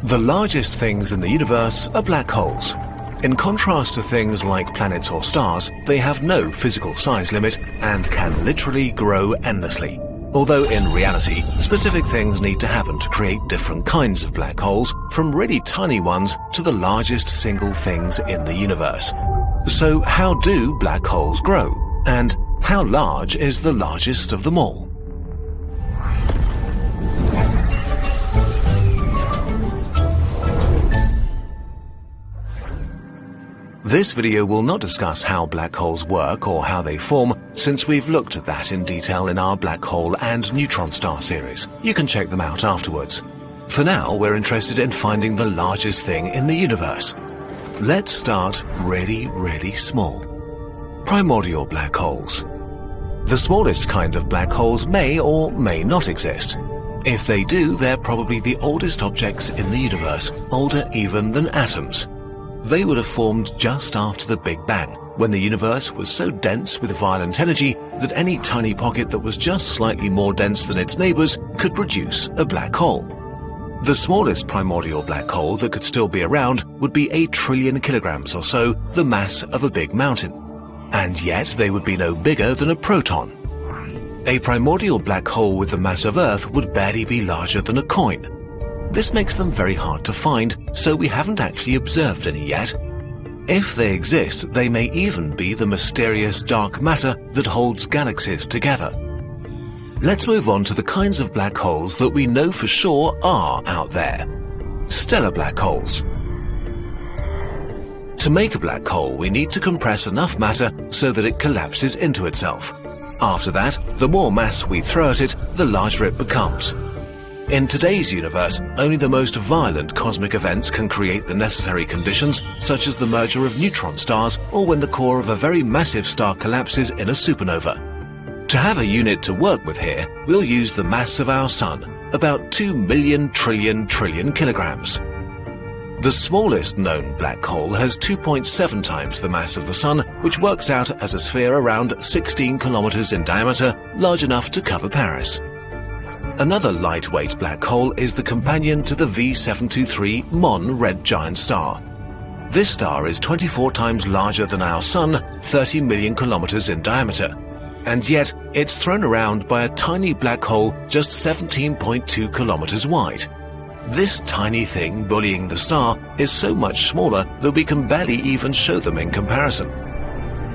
The largest things in the universe are black holes. In contrast to things like planets or stars, they have no physical size limit and can literally grow endlessly. Although in reality, specific things need to happen to create different kinds of black holes, from really tiny ones to the largest single things in the universe. So how do black holes grow? And how large is the largest of them all? This video will not discuss how black holes work or how they form, since we've looked at that in detail in our black hole and neutron star series. You can check them out afterwards. For now, we're interested in finding the largest thing in the universe. Let's start really small. Primordial black holes. The smallest kind of black holes may or may not exist. If they do, they're probably the oldest objects in the universe, older even than atoms. They would have formed just after the Big Bang, when the universe was so dense with violent energy that any tiny pocket that was just slightly more dense than its neighbors could produce a black hole. The smallest primordial black hole that could still be around would be 8 trillion kilograms or so, the mass of a big mountain. And yet they would be no bigger than a proton. A primordial black hole with the mass of Earth would barely be larger than a coin. This makes them very hard to find, so we haven't actually observed any yet. If they exist, they may even be the mysterious dark matter that holds galaxies together. Let's move on to the kinds of black holes that we know for sure are out there. Stellar black holes. To make a black hole, we need to compress enough matter so that it collapses into itself. After that, the more mass we throw at it, the larger it becomes. In today's universe, only the most violent cosmic events can create the necessary conditions, such as the merger of neutron stars or when the core of a very massive star collapses in a supernova. To have a unit to work with here, we'll use the mass of our Sun, about 2 million trillion kilograms. The smallest known black hole has 2.7 times the mass of the Sun, which works out as a sphere around 16 kilometers in diameter, large enough to cover Paris. Another lightweight black hole is the companion to the V723 Mon red giant star. This star is 24 times larger than our Sun, 30 million kilometers in diameter. And yet, it's thrown around by a tiny black hole just 17.2 kilometers wide. This tiny thing bullying the star is so much smaller that we can barely even show them in comparison.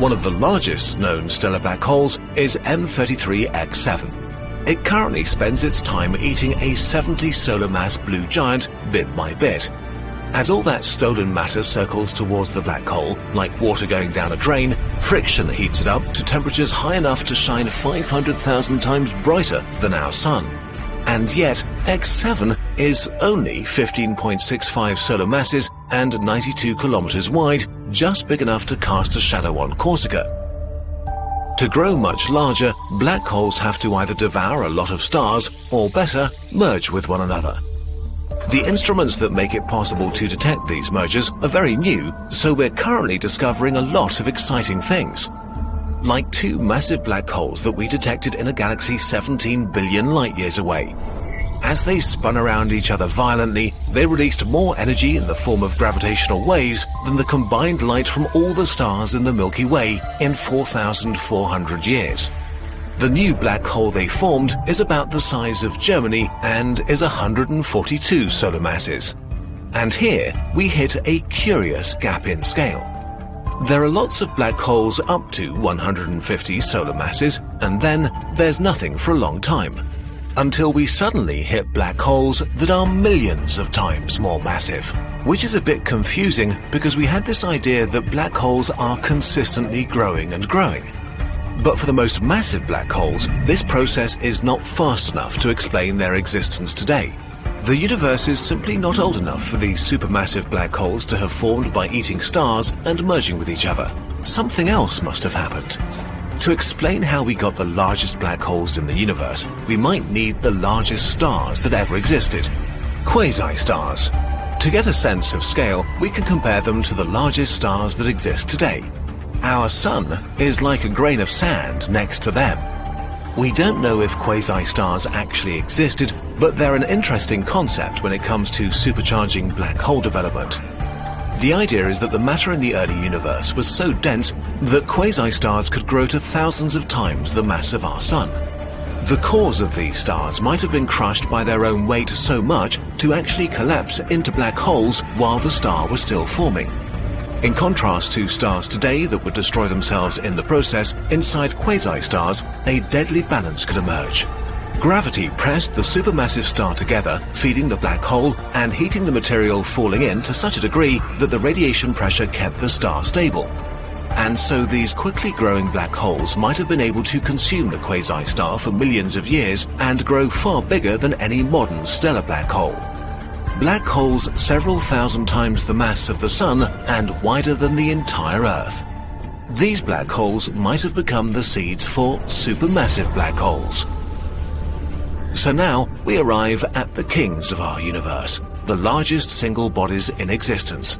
One of the largest known stellar black holes is M33X7. It currently spends its time eating a 70 solar mass blue giant bit by bit. As all that stolen matter circles towards the black hole, like water going down a drain, friction heats it up to temperatures high enough to shine 500,000 times brighter than our Sun. And yet, X7 is only 15.65 solar masses and 92 kilometers wide, just big enough to cast a shadow on Corsica. To grow much larger, black holes have to either devour a lot of stars, or better, merge with one another. The instruments that make it possible to detect these mergers are very new, so we're currently discovering a lot of exciting things. Like 2 massive black holes that we detected in a galaxy 17 billion light-years away. As they spun around each other violently, they released more energy in the form of gravitational waves than the combined light from all the stars in the Milky Way in 4,400 years. The new black hole they formed is about the size of Germany and is 142 solar masses. And here we hit a curious gap in scale. There are lots of black holes up to 150 solar masses, and then there's nothing for a long time. Until we suddenly hit black holes that are millions of times more massive. Which is a bit confusing because we had this idea that black holes are consistently growing and growing. But for the most massive black holes, this process is not fast enough to explain their existence today. The universe is simply not old enough for these supermassive black holes to have formed by eating stars and merging with each other. Something else must have happened. To explain how we got the largest black holes in the universe, we might need the largest stars that ever existed. Quasi-stars. To get a sense of scale, we can compare them to the largest stars that exist today. Our Sun is like a grain of sand next to them. We don't know if quasi-stars actually existed, but they're an interesting concept when it comes to supercharging black hole development. The idea is that the matter in the early universe was so dense that quasi-stars could grow to thousands of times the mass of our Sun. The cores of these stars might have been crushed by their own weight so much to actually collapse into black holes while the star was still forming. In contrast to stars today that would destroy themselves in the process, inside quasi-stars, a deadly balance could emerge. Gravity pressed the supermassive star together, feeding the black hole and heating the material falling in to such a degree that the radiation pressure kept the star stable. And so these quickly growing black holes might have been able to consume the quasi-star for millions of years and grow far bigger than any modern stellar black hole. Black holes several thousand times the mass of the Sun and wider than the entire Earth. These black holes might have become the seeds for supermassive black holes. So now we arrive at the kings of our universe, the largest single bodies in existence.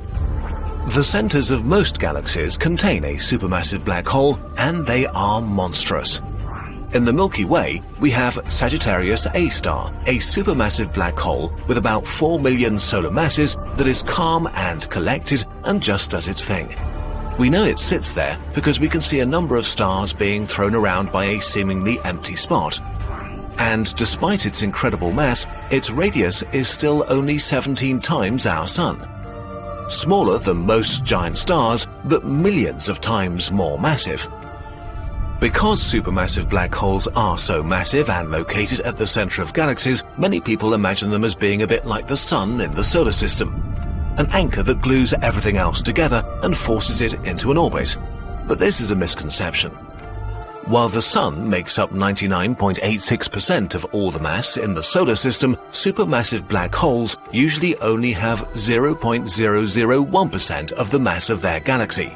The centers of most galaxies contain a supermassive black hole, and they are monstrous. In the Milky Way, we have Sagittarius A star, a supermassive black hole with about 4 million solar masses that is calm and collected and just does its thing. We know it sits there because we can see a number of stars being thrown around by a seemingly empty spot. And despite its incredible mass, its radius is still only 17 times our Sun. Smaller than most giant stars, but millions of times more massive. Because supermassive black holes are so massive and located at the center of galaxies, many people imagine them as being a bit like the Sun in the solar system. An anchor that glues everything else together and forces it into an orbit. But this is a misconception. While the Sun makes up 99.86% of all the mass in the solar system, supermassive black holes usually only have 0.001% of the mass of their galaxy.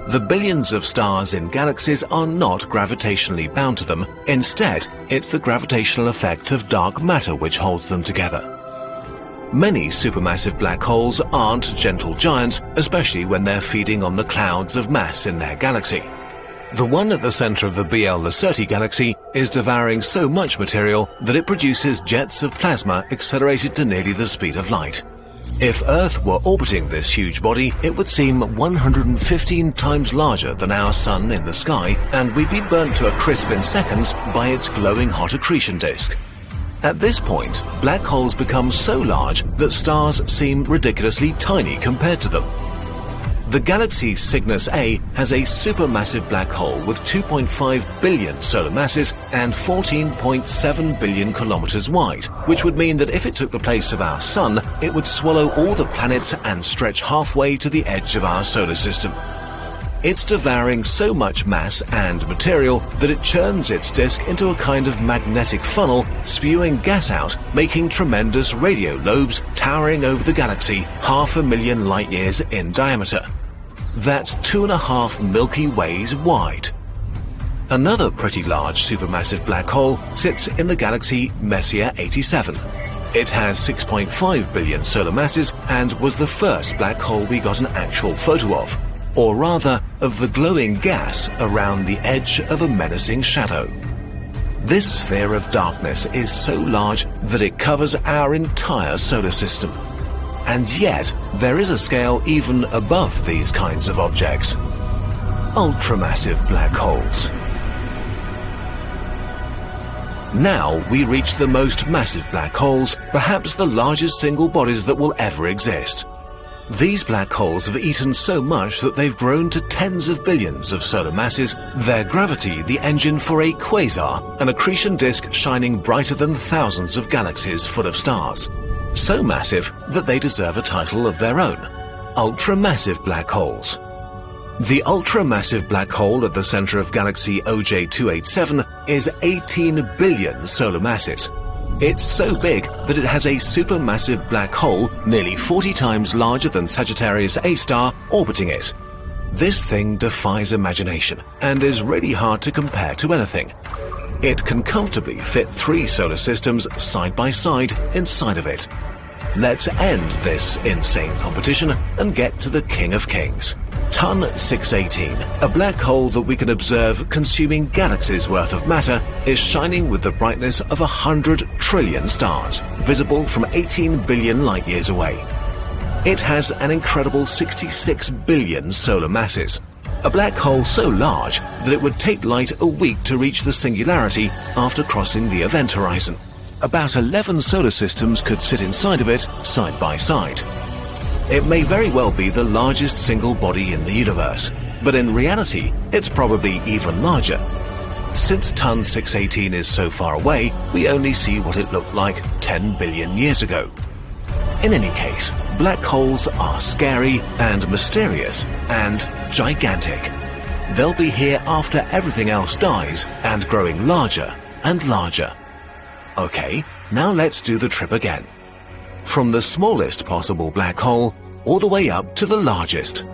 The billions of stars in galaxies are not gravitationally bound to them. Instead, it's the gravitational effect of dark matter which holds them together. Many supermassive black holes aren't gentle giants, especially when they're feeding on the clouds of mass in their galaxy. The one at the center of the BL Lacerti galaxy is devouring so much material that it produces jets of plasma accelerated to nearly the speed of light. If Earth were orbiting this huge body, it would seem 115 times larger than our Sun in the sky, and we'd be burnt to a crisp in seconds by its glowing hot accretion disk. At this point, black holes become so large that stars seem ridiculously tiny compared to them. The galaxy Cygnus A has a supermassive black hole with 2.5 billion solar masses and 14.7 billion kilometers wide, which would mean that if it took the place of our Sun, it would swallow all the planets and stretch halfway to the edge of our solar system. It's devouring so much mass and material that it churns its disk into a kind of magnetic funnel, spewing gas out, making tremendous radio lobes towering over the galaxy 500,000 light-years in diameter. That's 2.5 Milky Ways wide. Another pretty large supermassive black hole sits in the galaxy Messier 87. It has 6.5 billion solar masses and was the first black hole we got an actual photo of. Or rather, of the glowing gas around the edge of a menacing shadow. This sphere of darkness is so large that it covers our entire solar system. And yet, there is a scale even above these kinds of objects. Ultramassive black holes. Now we reach the most massive black holes, perhaps the largest single bodies that will ever exist. These black holes have eaten so much that they've grown to tens of billions of solar masses, their gravity the engine for a quasar, an accretion disk shining brighter than thousands of galaxies full of stars. So massive that they deserve a title of their own: ultramassive black holes. The ultramassive black hole at the center of galaxy OJ287 is 18 billion solar masses. It's so big that it has a supermassive black hole nearly 40 times larger than Sagittarius A star orbiting it. This thing defies imagination and is really hard to compare to anything. It can comfortably fit 3 solar systems side by side inside of it. Let's end this insane competition and get to the King of Kings. Ton 618, a black hole that we can observe consuming galaxies worth of matter, is shining with the brightness of 100 trillion stars, visible from 18 billion light-years away. It has an incredible 66 billion solar masses, a black hole so large that it would take light a week to reach the singularity after crossing the event horizon. About 11 solar systems could sit inside of it, side by side. It may very well be the largest single body in the universe, but in reality, it's probably even larger. Since Ton 618 is so far away, we only see what it looked like 10 billion years ago. In any case, black holes are scary and mysterious and gigantic. They'll be here after everything else dies and growing larger and larger. Okay, now let's do the trip again. From the smallest possible black hole all the way up to the largest.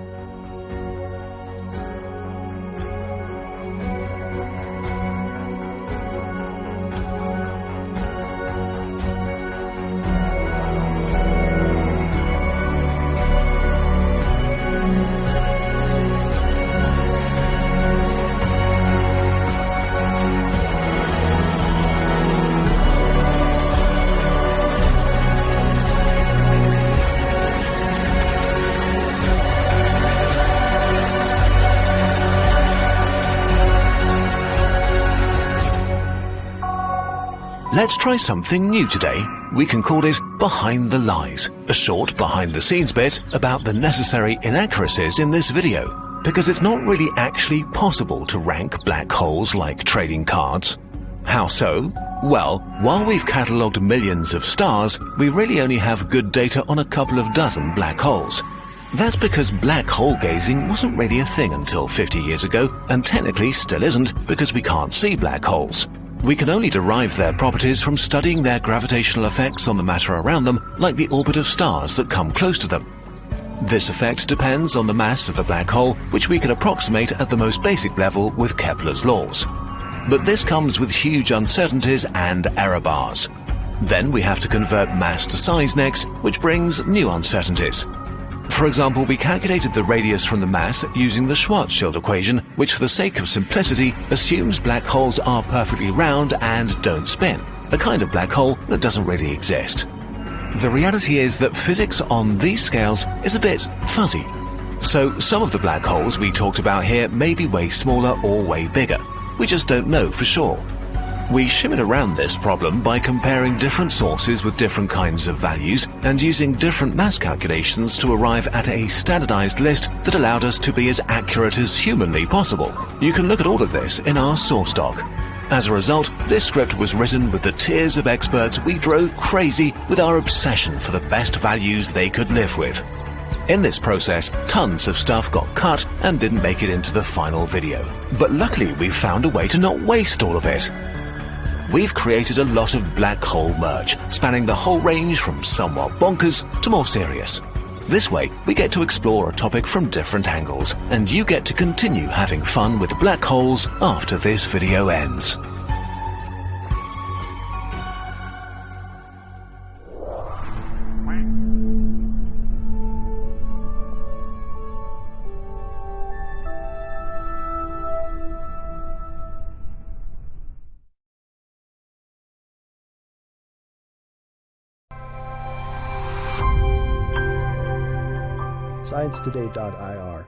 Let's try something new today. We can call it Behind the Lies, a short behind-the-scenes bit about the necessary inaccuracies in this video, because it's not really actually possible to rank black holes like trading cards. How so? Well, while we've catalogued millions of stars, we really only have good data on a couple of dozen black holes. That's because black hole gazing wasn't really a thing until 50 years ago, and technically still isn't because we can't see black holes. We can only derive their properties from studying their gravitational effects on the matter around them, like the orbit of stars that come close to them. This effect depends on the mass of the black hole, which we can approximate at the most basic level with Kepler's laws. But this comes with huge uncertainties and error bars. Then we have to convert mass to size next, which brings new uncertainties. For example, we calculated the radius from the mass using the Schwarzschild equation, which for the sake of simplicity assumes black holes are perfectly round and don't spin, a kind of black hole that doesn't really exist. The reality is that physics on these scales is a bit fuzzy. So some of the black holes we talked about here may be way smaller or way bigger. We just don't know for sure. We shimmied around this problem by comparing different sources with different kinds of values and using different mass calculations to arrive at a standardized list that allowed us to be as accurate as humanly possible. You can look at all of this in our source doc. As a result, this script was written with the tears of experts we drove crazy with our obsession for the best values they could live with. In this process, tons of stuff got cut and didn't make it into the final video. But luckily we found a way to not waste all of it. We've created a lot of black hole merch, spanning the whole range from somewhat bonkers to more serious. This way, we get to explore a topic from different angles, and you get to continue having fun with black holes after this video ends. ScienceToday.ir